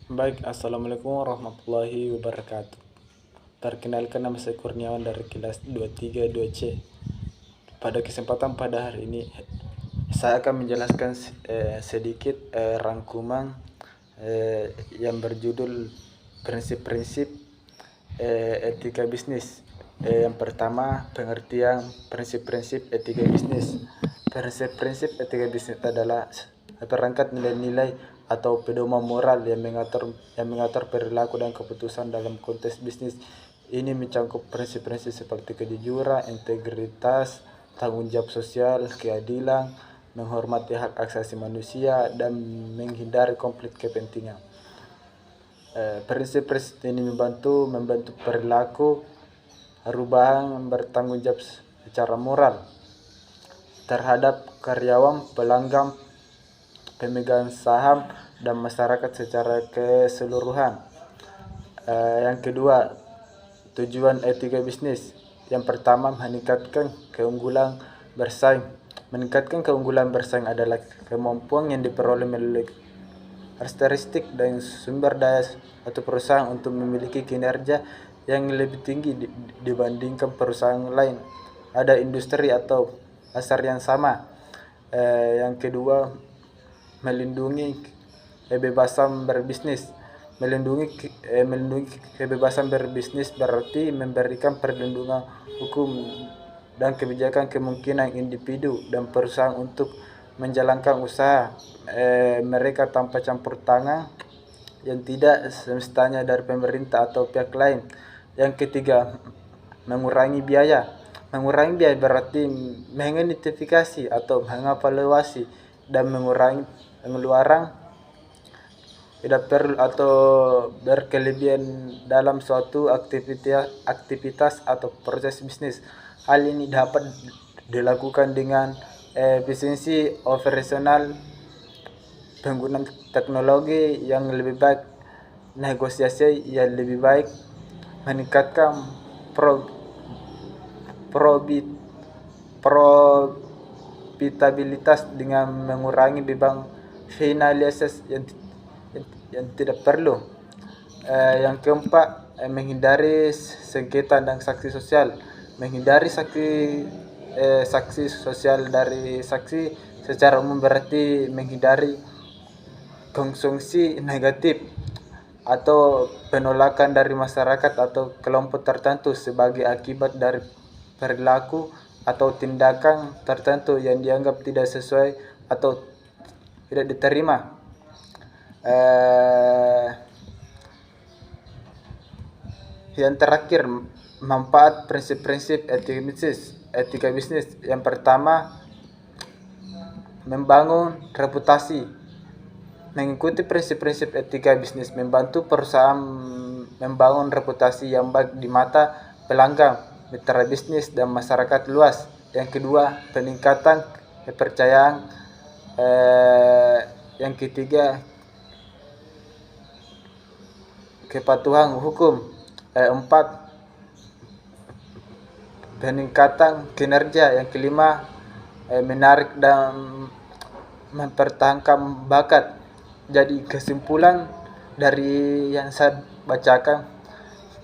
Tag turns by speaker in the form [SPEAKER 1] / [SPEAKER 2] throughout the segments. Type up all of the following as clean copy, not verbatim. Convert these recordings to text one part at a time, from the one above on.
[SPEAKER 1] Baik, Assalamualaikum warahmatullahi wabarakatuh. Perkenalkan, nama saya Kurniawan dari kelas 232C. Pada kesempatan pada hari ini, saya akan menjelaskan sedikit rangkuman yang berjudul prinsip-prinsip etika bisnis. Yang pertama, pengertian prinsip-prinsip etika bisnis. Prinsip-prinsip etika bisnis adalah perangkat nilai-nilai atau pedoman moral yang mengatur perilaku dan keputusan dalam konteks bisnis. Ini mencakup prinsip-prinsip seperti kejujuran, integritas, tanggung jawab sosial, keadilan, menghormati hak asasi manusia, dan menghindari konflik kepentingan. Prinsip-prinsip ini membantu perilaku perubahan bertanggung jawab secara moral terhadap karyawan, pelanggan, pemegang saham, dan masyarakat secara keseluruhan. Yang kedua, tujuan etika bisnis. Yang pertama, meningkatkan keunggulan bersaing. Meningkatkan keunggulan bersaing adalah kemampuan yang diperoleh melalui karakteristik dan sumber daya atau perusahaan untuk memiliki kinerja yang lebih tinggi dibandingkan perusahaan lain. Ada industri atau pasar yang sama. Yang kedua, melindungi kebebasan berbisnis. Melindungi kebebasan berbisnis berarti memberikan perlindungan hukum dan kebijakan kemungkinan individu dan perusahaan untuk menjalankan usaha mereka tanpa campur tangan yang tidak semestinya dari pemerintah atau pihak lain. Yang ketiga, mengurangi biaya. Mengurangi biaya berarti mengidentifikasi atau mengevaluasi dan mengurangi pengeluaran tidak perlu atau berkelebihan dalam suatu aktivitas atau proses bisnis. Hal ini dapat dilakukan dengan efisiensi operasional, penggunaan teknologi yang lebih baik, negosiasi yang lebih baik, meningkatkan profitabilitas dengan mengurangi beban finalitas yang tidak perlu. Yang keempat, menghindari sengketa dan saksi sosial. Menghindari saksi sosial dari saksi secara umum berarti menghindari konsumsi negatif atau penolakan dari masyarakat atau kelompok tertentu sebagai akibat dari perilaku atau tindakan tertentu yang dianggap tidak sesuai atau tidak diterima. Yang terakhir, manfaat prinsip-prinsip etika bisnis. Yang pertama, membangun reputasi. Mengikuti prinsip-prinsip etika bisnis membantu perusahaan membangun reputasi yang baik di mata pelanggan, mitra bisnis, dan masyarakat luas. Yang kedua, peningkatan kepercayaan. Yang ketiga, kepatuhan hukum. Empat, peningkatan kinerja. Yang kelima, menarik dan mempertahankan bakat. Jadi kesimpulan dari yang saya bacakan,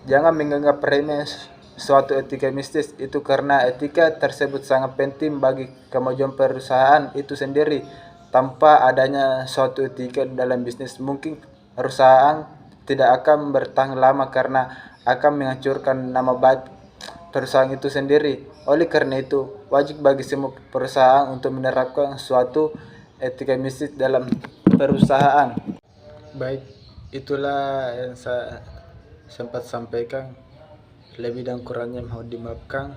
[SPEAKER 1] jangan menganggap remeh suatu etika bisnis itu karena etika tersebut sangat penting bagi kemajuan perusahaan itu sendiri. Tanpa adanya suatu etika dalam bisnis, mungkin perusahaan tidak akan bertahan lama karena akan menghancurkan nama baik perusahaan itu sendiri. Oleh karena itu, wajib bagi semua perusahaan untuk menerapkan suatu etika bisnis dalam perusahaan. Baik, itulah yang saya sempat sampaikan. Lebih dan kurangnya mohon dimaafkan.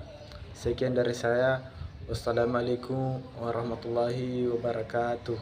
[SPEAKER 1] Sekian dari saya. Wassalamualaikum warahmatullahi wabarakatuh.